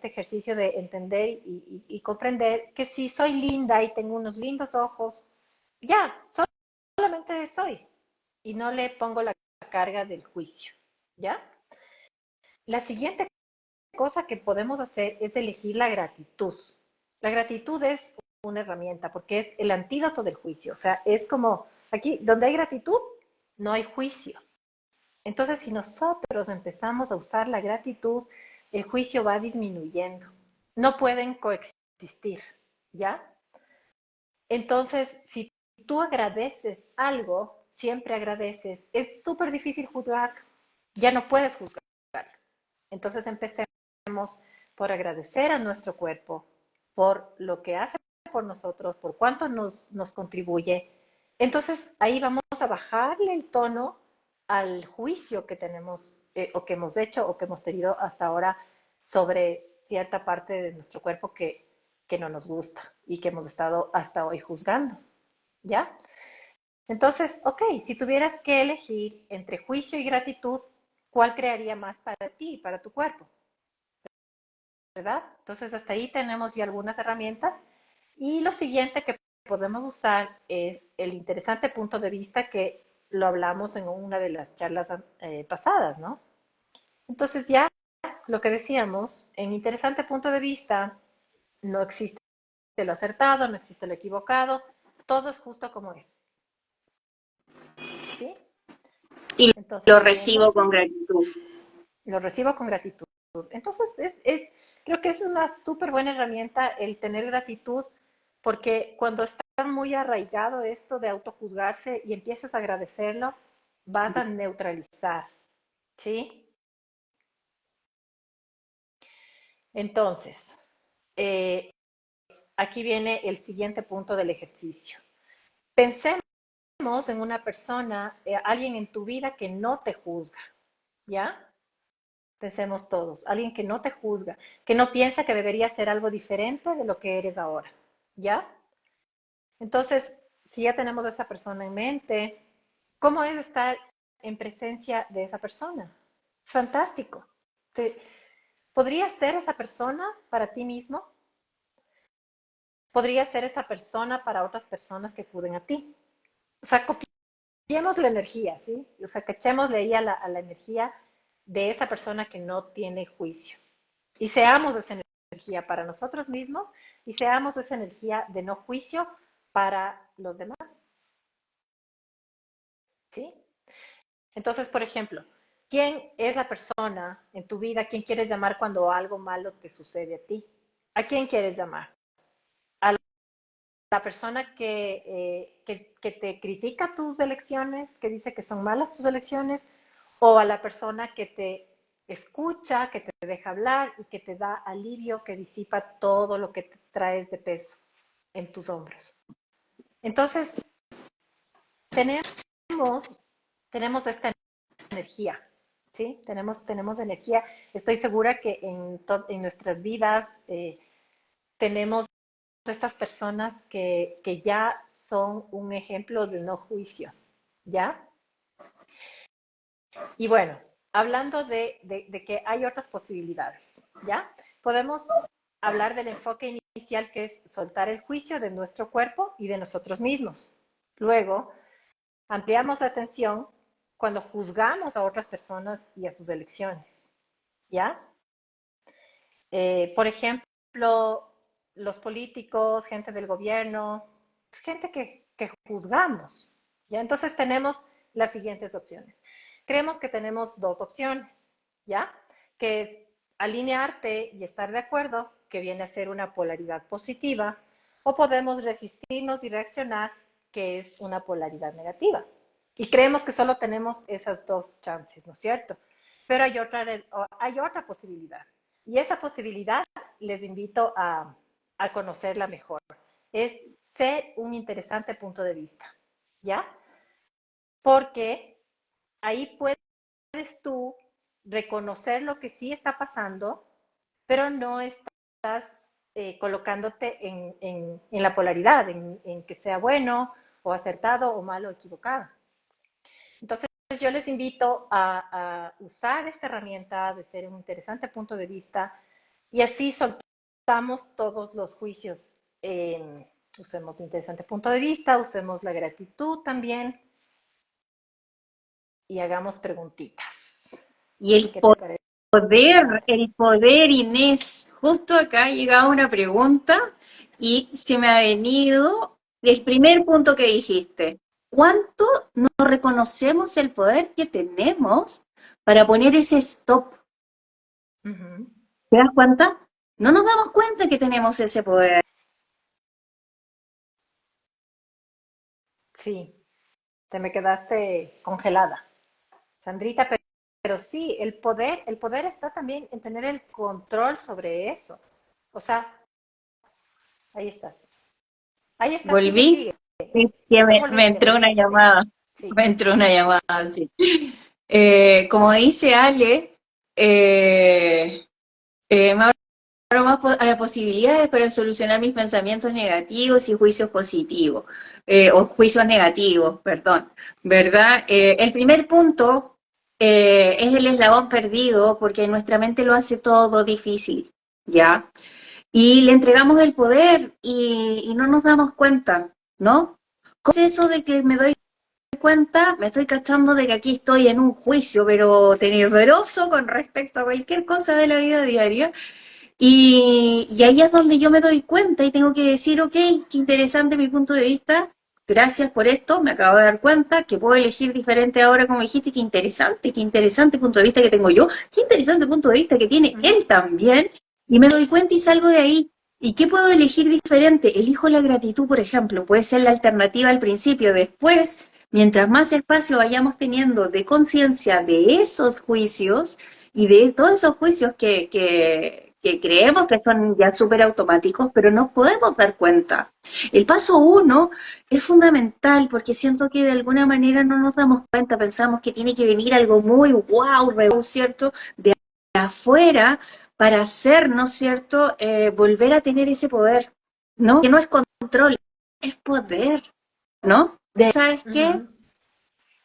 ejercicio de entender y comprender que si soy linda y tengo unos lindos ojos, ya, solamente soy y no le pongo la carga del juicio, ¿ya? La siguiente cosa que podemos hacer es elegir la gratitud. La gratitud es una herramienta porque es el antídoto del juicio, o sea, es como aquí donde hay gratitud, no hay juicio. Entonces, si nosotros empezamos a usar la gratitud, el juicio va disminuyendo. No pueden coexistir, ¿ya? Entonces, si tú agradeces algo, siempre agradeces, es súper difícil juzgar, ya no puedes juzgar. Entonces, empecemos por agradecer a nuestro cuerpo, por lo que hace por nosotros, por cuánto nos contribuye. Entonces, ahí vamos a bajarle el tono al juicio que tenemos o que hemos hecho o que hemos tenido hasta ahora sobre cierta parte de nuestro cuerpo que no nos gusta y que hemos estado hasta hoy juzgando, ¿ya? Entonces, ok, si tuvieras que elegir entre juicio y gratitud, ¿cuál crearía más para ti, para tu cuerpo? ¿Verdad? Entonces, hasta ahí tenemos ya algunas herramientas. Y lo siguiente que podemos usar es el interesante punto de vista que lo hablamos en una de las charlas pasadas, ¿no? Entonces, ya lo que decíamos, en interesante punto de vista, no existe lo acertado, no existe lo equivocado, todo es justo como es, ¿sí? Y Entonces lo recibo tenemos, con gratitud. lo recibo con gratitud. Entonces, creo que es una súper buena herramienta el tener gratitud, porque cuando está muy arraigado esto de autojuzgarse y empiezas a agradecerlo, vas a neutralizar, ¿sí? Entonces, eh, aquí viene el siguiente punto del ejercicio. Pensemos en una persona, alguien en tu vida que no te juzga, ¿ya? Pensemos todos, alguien que no te juzga, que no piensa que debería ser algo diferente de lo que eres ahora, ¿ya? Entonces, si ya tenemos a esa persona en mente, ¿cómo es estar en presencia de esa persona? Es fantástico. Te, ¿Podría ser esa persona para ti mismo? ¿Podría ser esa persona para otras personas que acuden a ti? O sea, copiemos la energía, ¿sí? O sea, cachémosle ahí a la energía de esa persona que no tiene juicio. Y seamos esa energía para nosotros mismos y seamos esa energía de no juicio para los demás, ¿sí? Entonces, por ejemplo, ¿quién es la persona en tu vida? ¿Quién quieres llamar cuando algo malo te sucede a ti? ¿A quién quieres llamar? ¿A la persona que te critica tus elecciones, que dice que son malas tus elecciones? ¿O a la persona que te escucha, que te deja hablar y que te da alivio, que disipa todo lo que te traes de peso en tus hombros? Entonces, tenemos, tenemos esta energía, ¿sí? Tenemos energía. Estoy segura que en nuestras vidas tenemos estas personas que ya son un ejemplo de no juicio, ¿ya? Y bueno, hablando de que hay otras posibilidades, ¿ya? Podemos hablar del enfoque inicial que es soltar el juicio de nuestro cuerpo y de nosotros mismos. Luego, ampliamos la atención cuando juzgamos a otras personas y a sus elecciones, ¿ya? Por ejemplo, los políticos, gente del gobierno, gente que juzgamos, ¿ya? Entonces tenemos las siguientes opciones. Creemos que tenemos dos opciones, ¿ya? Que es alinearte y estar de acuerdo, que viene a ser una polaridad positiva, o podemos resistirnos y reaccionar, que es una polaridad negativa. Y creemos que solo tenemos esas dos chances, ¿no es cierto? Pero hay otra posibilidad. Y esa posibilidad les invito a conocerla mejor. Es ser un interesante punto de vista, ¿ya? Porque ahí puedes tú reconocer lo que sí está pasando, pero no estás colocándote en la polaridad, en que sea bueno o acertado o malo o equivocado. Entonces, yo les invito a usar esta herramienta de ser un interesante punto de vista y así soltamos todos los juicios. Usemos interesante punto de vista, usemos la gratitud también y hagamos preguntitas. Y ¿Qué te parece? el poder, Inés, justo acá llegaba una pregunta y se me ha venido el primer punto que dijiste. ¿Cuánto no reconocemos el poder que tenemos para poner ese stop? Uh-huh. ¿Te das cuenta? No nos damos cuenta que tenemos ese poder. Sí, te me quedaste congelada, Sandrita, pero sí, el poder está también en tener el control sobre eso. O sea, ahí estás. Ahí estás, sigue, ¿Volví? sigue. Es que Volviste, entró una volviste. llamada. Sí. Me entró una llamada, sí. Como dice Ale, me abro más posibilidades para solucionar mis pensamientos negativos y juicios positivos, o juicios negativos, perdón, ¿verdad? El primer punto es el eslabón perdido porque nuestra mente lo hace todo difícil, ¿ya? Y le entregamos el poder y no nos damos cuenta, ¿no? ¿Cómo es eso de que me doy cuenta? Me estoy cachando de que aquí estoy en un juicio, pero tenebroso con respecto a cualquier cosa de la vida diaria. Y ahí es donde yo me doy cuenta y tengo que decir, ok, qué interesante mi punto de vista, gracias por esto, me acabo de dar cuenta que puedo elegir diferente ahora, como dijiste, qué interesante punto de vista que tengo yo, qué interesante punto de vista que tiene Uh-huh. él también, y me doy cuenta y salgo de ahí. ¿Y qué puedo elegir diferente? Elijo la gratitud, por ejemplo, puede ser la alternativa al principio, después, mientras más espacio vayamos teniendo de conciencia de esos juicios, y de todos esos juicios que creemos que son ya súper automáticos, pero nos podemos dar cuenta. El paso uno es fundamental porque siento que de alguna manera no nos damos cuenta, pensamos que tiene que venir algo muy wow, ¿cierto? De afuera para hacer, ¿no es cierto?, volver a tener ese poder, ¿no? Que no es control, es poder, ¿no? ¿Sabes qué? Uh-huh.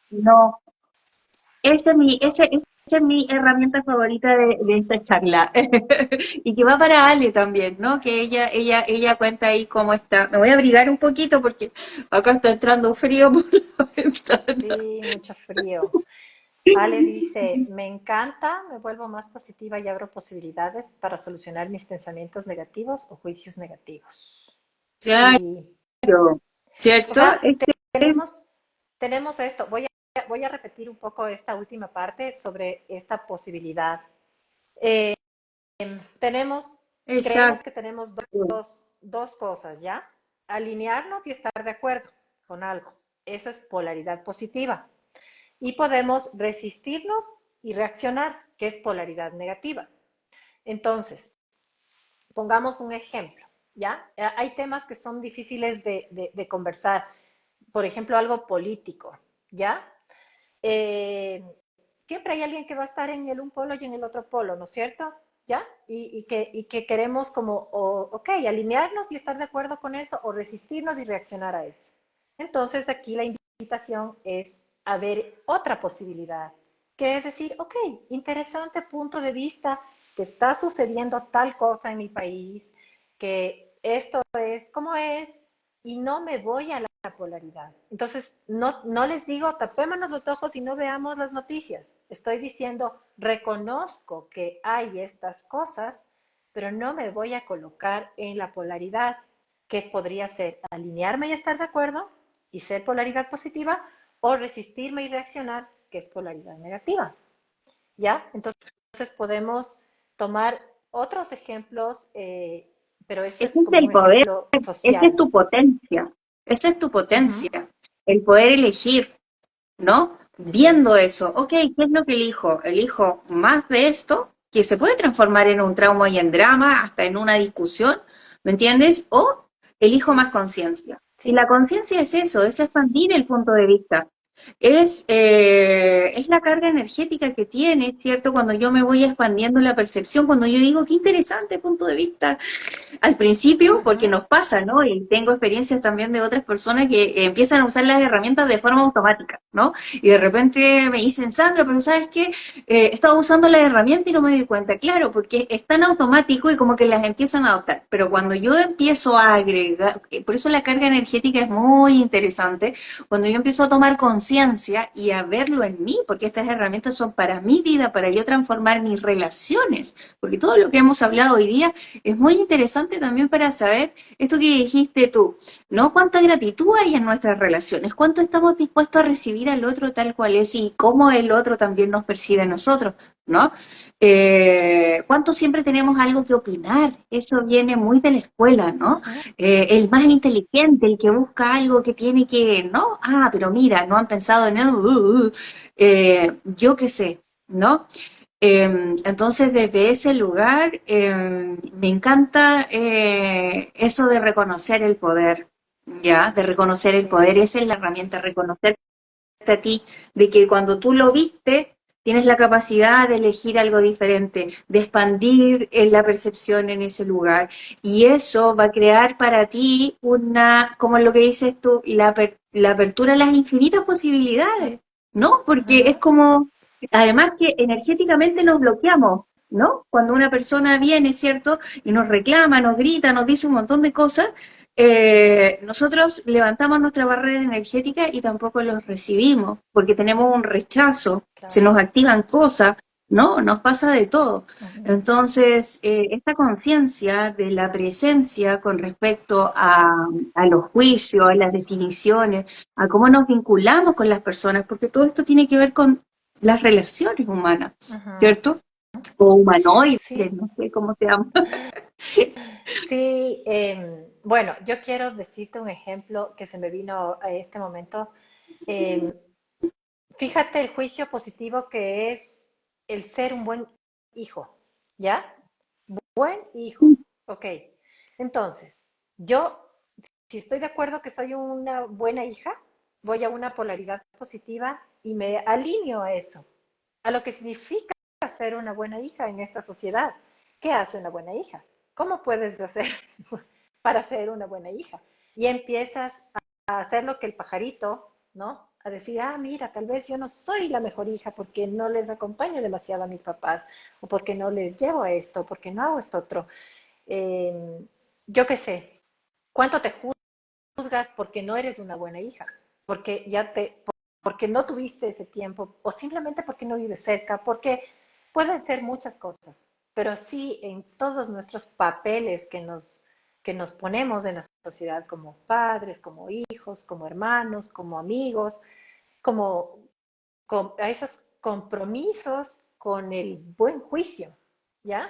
No, esa es mi herramienta favorita de esta charla. Y que va para Ale también, ¿no? Que ella cuenta ahí cómo está. Me voy a abrigar un poquito porque acá está entrando frío por la ventana. Sí, mucho frío. Ale dice, me encanta, me vuelvo más positiva y abro posibilidades para solucionar mis pensamientos negativos o juicios negativos. Sí, Claro, o ¿cierto? sea, tenemos, tenemos esto. Voy a repetir un poco esta última parte sobre esta posibilidad. Eh, tenemos, creemos Exacto. que tenemos dos cosas, ¿ya? Alinearnos y estar de acuerdo con algo. Eso es polaridad positiva. Y podemos resistirnos y reaccionar, que es polaridad negativa. Entonces, pongamos un ejemplo, ¿ya? Hay temas que son difíciles de conversar, por ejemplo, algo político, ¿ya? Eh, Siempre hay alguien que va a estar en el un polo y en el otro polo, ¿no es cierto? ¿Ya? Y que queremos como, ok, alinearnos y estar de acuerdo con eso, o resistirnos y reaccionar a eso. Entonces, aquí la invitación es a ver otra posibilidad, que es decir, ok, interesante punto de vista, que está sucediendo tal cosa en mi país, que esto es como es, y no me voy a la polaridad. Entonces, no les digo tapémonos los ojos y no veamos las noticias. Estoy diciendo, reconozco que hay estas cosas, pero no me voy a colocar en la polaridad, que podría ser alinearme y estar de acuerdo y ser polaridad positiva, o resistirme y reaccionar, que es polaridad negativa. ¿Ya? Entonces podemos tomar otros ejemplos, pero este Ese es es como el un poder, ejemplo esa es social. tu potencia, esa es tu Ujú. potencia, el poder elegir. ¿no? Sí. Viendo eso, ok, ¿qué es lo que elijo? Elijo más de esto, que se puede transformar en un trauma y en drama, hasta en una discusión, ¿me entiendes? O elijo más Sí, conciencia. Y sí. la conciencia es eso, es expandir el punto de vista. Es la carga energética que tiene, ¿cierto? Cuando yo me voy expandiendo la percepción, cuando yo digo, qué interesante punto de vista, al principio, porque Ujú. nos pasa, ¿no? Y tengo experiencias también de otras personas que empiezan a usar las herramientas de forma automática, ¿no? Y de repente me dicen, Sandra, pero ¿sabes qué? Estaba usando la herramienta y no me di cuenta. Claro, porque es tan automático y como que las empiezan a adoptar. Pero cuando yo empiezo a agregar, por eso la carga energética es muy interesante, cuando yo empiezo a tomar conciencia y a verlo en mí, porque estas herramientas son para mi vida, para yo transformar mis relaciones, porque todo lo que hemos hablado hoy día es muy interesante también para saber esto que dijiste tú, ¿no? Cuánta gratitud hay en nuestras relaciones, cuánto estamos dispuestos a recibir al otro tal cual es y cómo el otro también nos percibe a nosotros, ¿no? Cuánto siempre tenemos algo que opinar, eso viene muy de la escuela, ¿no? Ujú. El más inteligente, el que busca algo que tiene que, ¿no? Ah, pero mira, no han pensado en él, yo qué sé, ¿no? Entonces, desde ese lugar, me encanta eso de reconocer el poder, ¿ya? De reconocer el Sí. poder, esa es la herramienta, reconocerte a ti, de que cuando tú lo viste, tienes la capacidad de elegir algo diferente, de expandir la percepción en ese lugar. Y eso va a crear para ti una, como lo que dices tú, la apertura a las infinitas posibilidades, ¿no? Porque es Ujú. como, además que energéticamente nos bloqueamos, ¿no? Cuando una persona viene, ¿cierto? Y nos reclama, nos grita, nos dice un montón de cosas, nosotros levantamos nuestra barrera energética y tampoco los recibimos, porque tenemos un rechazo, se Claro. nos activan cosas, ¿no? Nos pasa de todo. Ujú. Entonces, esta conciencia de la presencia con respecto a los juicios, a las definiciones, a cómo nos vinculamos con las personas, porque todo esto tiene que ver con las relaciones humanas, Ujú. ¿cierto? O humanoides, Sí, no sé cómo se llama. sí. Bueno, yo quiero decirte un ejemplo que se me vino a este momento. Em, Fíjate el juicio positivo que es el ser un buen hijo, ¿ya? Buen hijo, ok. Entonces, yo, si estoy de acuerdo que soy una buena hija, voy a una polaridad positiva y me alineo a eso, a lo que significa ser una buena hija en esta sociedad. ¿Qué hace una buena hija? ¿Cómo puedes hacer para ser una buena hija? Y empiezas a hacer lo que el pajarito, ¿no? A decir, ah, mira, tal vez yo no soy la mejor hija porque no les acompaño demasiado a mis papás, o porque no les llevo a esto, porque no hago esto otro. Eh, yo qué sé, ¿cuánto te juzgas porque no eres una buena hija? Porque ya te, porque no tuviste ese tiempo, o simplemente porque no vives cerca, porque pueden ser muchas cosas, pero sí en todos nuestros papeles que nos ponemos en la sociedad como padres, como hijos, como hermanos, como amigos, como a esos compromisos con el buen juicio, ¿ya?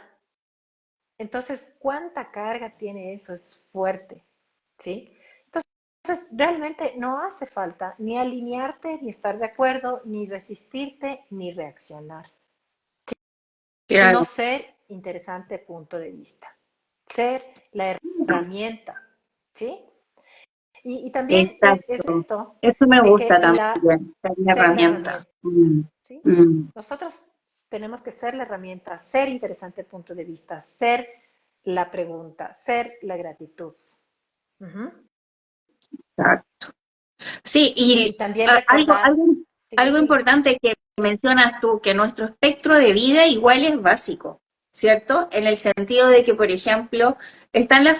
Entonces, ¿cuánta carga tiene eso? Es fuerte, ¿sí? Entonces, realmente no hace falta ni alinearte, ni estar de acuerdo, ni resistirte, ni reaccionar, sino Claro, ser interesante punto de vista, ser la herramienta, ¿sí? Y también es exacto. esto, Eso me que gusta la, también, la ser la herramienta. herramienta, Mm, ¿sí? mm, Nosotros tenemos que ser la herramienta, ser interesante punto de vista, ser la pregunta, ser la gratitud. Ujú. exacto. Sí, Y y también recordar, sí, algo sí, importante que mencionas tú, que nuestro espectro de vida igual es básico, ¿cierto? En el sentido de que, por ejemplo, está la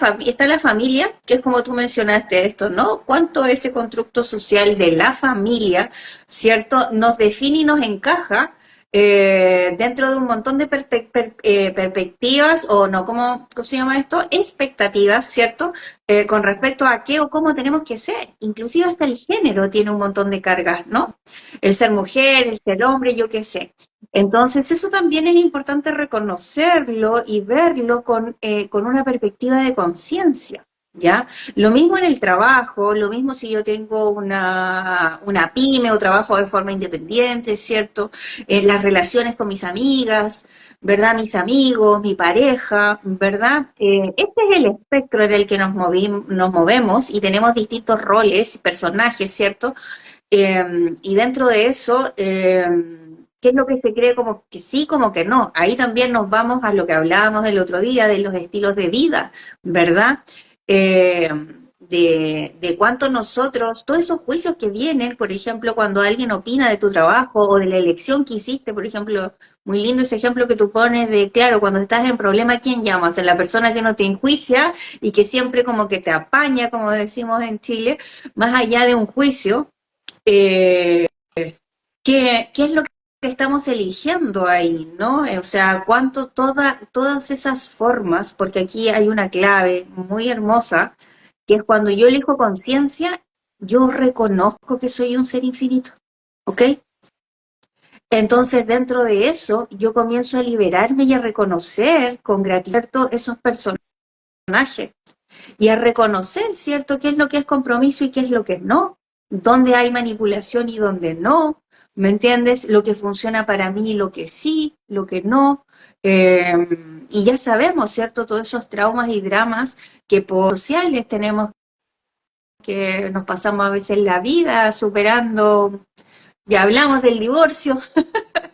familia, que es como tú mencionaste esto, ¿no? Cuánto ese constructo social de la familia, ¿cierto? Nos define y nos encaja dentro de un montón de perspectivas, o no, ¿cómo se llama esto? Expectativas, ¿cierto? Con respecto a qué o cómo tenemos que ser. Inclusive hasta el género tiene un montón de cargas, ¿no? El ser mujer, el ser hombre, yo qué sé. Entonces, eso también es importante reconocerlo y verlo con una perspectiva de conciencia. ¿ya? Lo mismo en el trabajo, lo mismo si yo tengo una pyme o trabajo de forma independiente, ¿cierto? En las relaciones con mis amigas, ¿verdad? Mis amigos, mi pareja, ¿verdad? Este es el espectro en el que nos movemos y tenemos distintos roles, personajes, ¿cierto? Y dentro de eso, ¿qué es lo que se cree como que sí, como que no? Ahí también nos vamos a lo que hablábamos el otro día de los estilos de vida, ¿verdad? Eh, de cuánto nosotros, todos esos juicios que vienen, por ejemplo, cuando alguien opina de tu trabajo o de la elección que hiciste, por ejemplo, muy lindo ese ejemplo que tú pones de, claro, cuando estás en problema, ¿a quién llamas? A la persona que no te enjuicia y que siempre como que te apaña, como decimos en Chile, más allá de un juicio. Eh, ¿Qué es lo que estamos eligiendo ahí, ¿no? O sea, todas esas formas, porque aquí hay una clave muy hermosa, que es cuando yo elijo conciencia, yo reconozco que soy un ser infinito, ¿ok? Entonces, dentro de eso, yo comienzo a liberarme y a reconocer con gratitud esos personajes y a reconocer, ¿cierto?, qué es lo que es compromiso y qué es lo que no, dónde hay manipulación y dónde no, ¿me entiendes? Lo que funciona para mí, lo que sí, lo que no. Y ya sabemos, ¿cierto?, todos esos traumas y dramas que por sociales tenemos, que nos pasamos a veces la vida superando, ya hablamos del divorcio,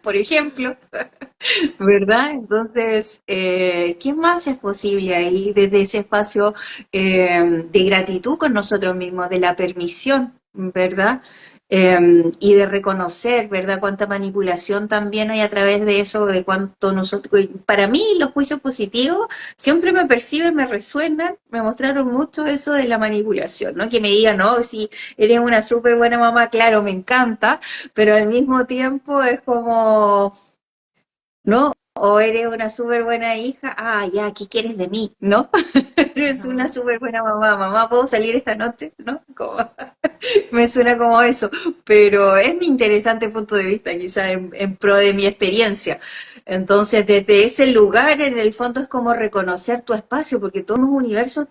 por ejemplo, ¿verdad? Entonces, ¿qué más es posible ahí desde ese espacio de gratitud con nosotros mismos, de la permisión, ¿verdad? Y de reconocer, ¿verdad? Cuánta manipulación también hay a través de eso, de cuánto nosotros... Para mí, los juicios positivos siempre me perciben, me resuenan, me mostraron mucho eso de la manipulación, ¿no? Que me digan, no, si eres una súper buena mamá, claro, me encanta, pero al mismo tiempo es como ¿no? O eres una súper buena hija, ah, ya, ¿qué quieres de mí? ¿No? Eres una Ujú. súper buena mamá, mamá, ¿puedo salir esta noche? ¿No? Como, me suena como eso, pero es mi interesante punto de vista, quizá en pro de mi experiencia. Entonces, desde ese lugar, en el fondo, es como reconocer tu espacio, porque todos somos universos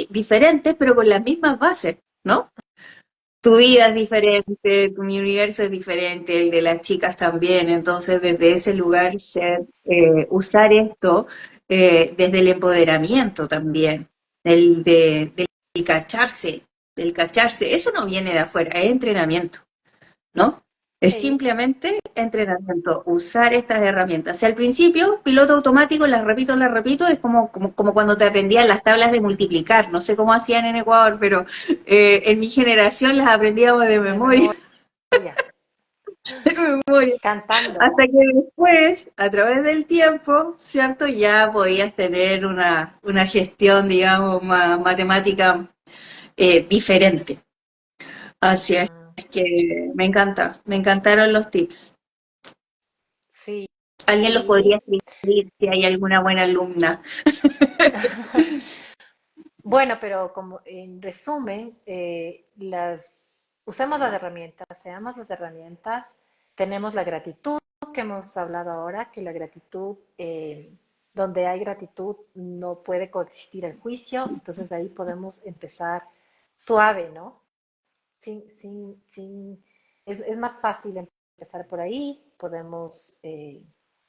diferentes, pero con las mismas bases, ¿no? Tu vida es diferente, tu universo es diferente, el de las chicas también. Entonces, desde ese lugar, usar esto desde el empoderamiento también, del cacharse, del cacharse. Eso no viene de afuera, es entrenamiento, ¿no? Es Sí, simplemente entrenamiento, usar estas herramientas. Si al principio, piloto automático, las repito, es como cuando te aprendían las tablas de multiplicar. No sé cómo hacían en Ecuador, pero en mi generación las aprendíamos de de memoria, memoria, de memoria. cantando. Hasta que después, a través del tiempo, ¿cierto? Ya podías tener una gestión, digamos, más matemática diferente. Así es Mm, que me encanta, me encantaron los tips. sí, Alguien los podría y escribir si hay alguna buena alumna. bueno, pero como en resumen, usemos las herramientas, seamos las herramientas, tenemos la gratitud que hemos hablado ahora, que la gratitud, donde hay gratitud no puede coexistir el juicio, entonces ahí podemos empezar suave, ¿no? Es más fácil empezar por ahí, podemos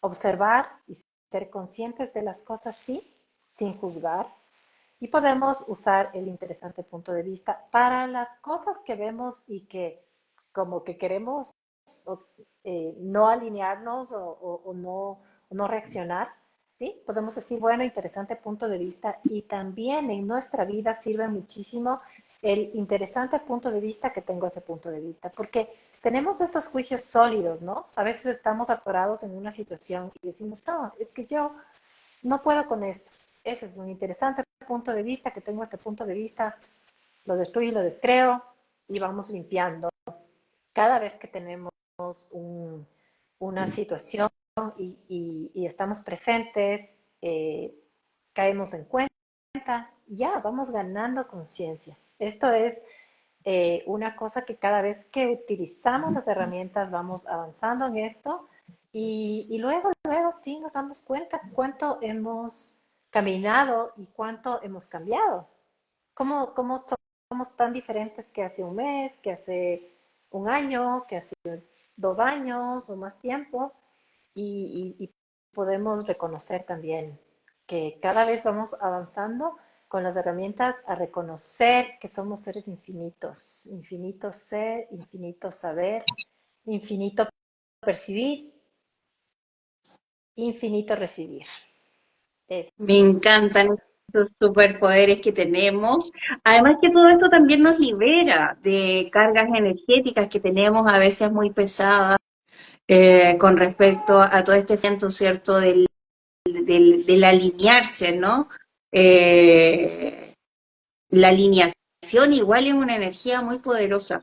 observar y ser conscientes de las cosas, sí, sin juzgar, y podemos usar el interesante punto de vista para las cosas que vemos y que como que queremos o, no alinearnos o no reaccionar, ¿sí? Podemos decir, bueno, interesante punto de vista y también en nuestra vida sirve muchísimo el interesante punto de vista que tengo ese punto de vista, porque tenemos estos juicios sólidos, ¿no? A veces estamos atorados en una situación y decimos, no, es que yo no puedo con esto. Ese es un interesante punto de vista, que tengo este punto de vista, lo destruyo y lo descreo y vamos limpiando. Cada vez que tenemos una situación y estamos presentes, caemos en cuenta, ya vamos ganando conciencia. Esto es una cosa que cada vez que utilizamos las herramientas vamos avanzando en esto y luego sí nos damos cuenta cuánto hemos caminado y cuánto hemos cambiado. somos tan diferentes que hace un mes, que hace un año, que hace 2 años o más tiempo, y podemos reconocer también que cada vez vamos avanzando con las herramientas a reconocer que somos seres infinitos, infinito ser, infinito saber, infinito percibir, infinito recibir. Es, Me encantan esos superpoderes que tenemos. Además que todo esto también nos libera de cargas energéticas que tenemos a veces muy pesadas con respecto a todo este centro, ¿cierto? Del alinearse, ¿no? Eh, la alineación igual es una energía muy poderosa.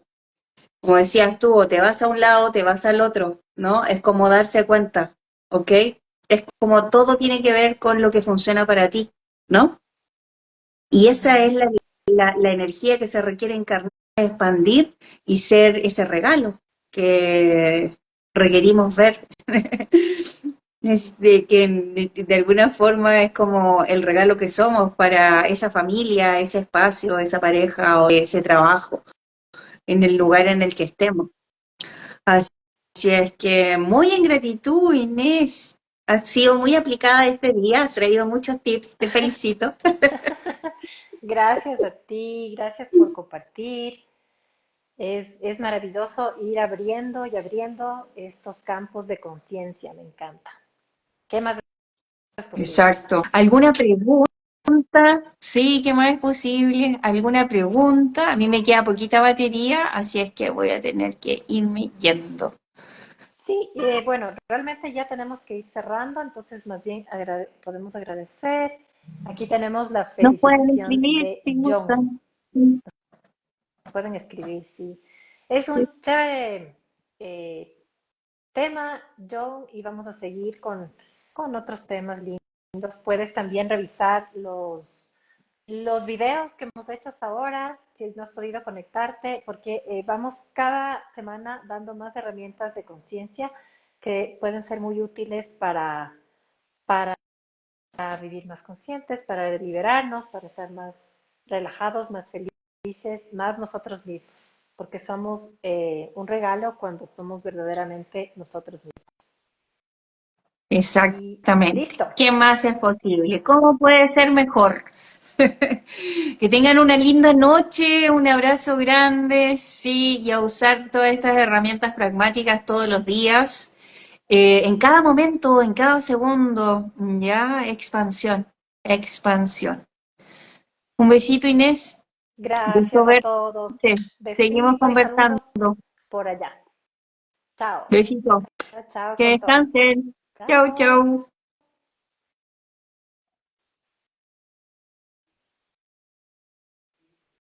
Como decías tú, o te vas a un lado, o te vas al otro, ¿no? Es como darse cuenta, ¿ok? Es como todo tiene que ver con lo que funciona para ti, ¿no? Y esa es la energía que se requiere encarnar, expandir y ser ese regalo que requerimos ver. Es de que de alguna forma es como el regalo que somos para esa familia, ese espacio, esa pareja o ese trabajo en el lugar en el que estemos. Así es que muy en gratitud, Inés. Has sido muy aplicada este día, has traído muchos tips, te felicito. gracias a ti, gracias por compartir. Es maravilloso ir abriendo y abriendo estos campos de conciencia, me encanta. ¿Qué más es posible? Exacto. ¿Alguna pregunta? Sí, ¿qué más es posible? ¿Alguna pregunta? A mí me queda poquita batería, así es que voy a tener que irme yendo. Sí, bueno, realmente ya tenemos que ir cerrando, entonces más bien podemos agradecer. Aquí tenemos la Nos pueden felicitación escribir de si John. gustan. Sí, Pueden escribir, sí. Es sí. un chévere tema, John, y vamos a seguir con otros temas lindos. Puedes también revisar los videos que hemos hecho hasta ahora, si no has podido conectarte, porque vamos cada semana dando más herramientas de conciencia que pueden ser muy útiles para vivir más conscientes, para liberarnos, para estar más relajados, más felices, más nosotros mismos, porque somos un regalo cuando somos verdaderamente nosotros mismos. Y Exactamente. listo. ¿Qué más es posible? ¿Cómo puede ser mejor? Que tengan una linda noche, un abrazo grande, sí, y a usar todas estas herramientas pragmáticas todos los días, en cada momento, en cada segundo, ya, expansión, expansión. Un besito, Inés, gusto Gracias a verte, todos. seguimos Besito y conversando. saludos por allá. Chao. Besito, Chao, chao que con todos. descansen. Chau, Chao. chau.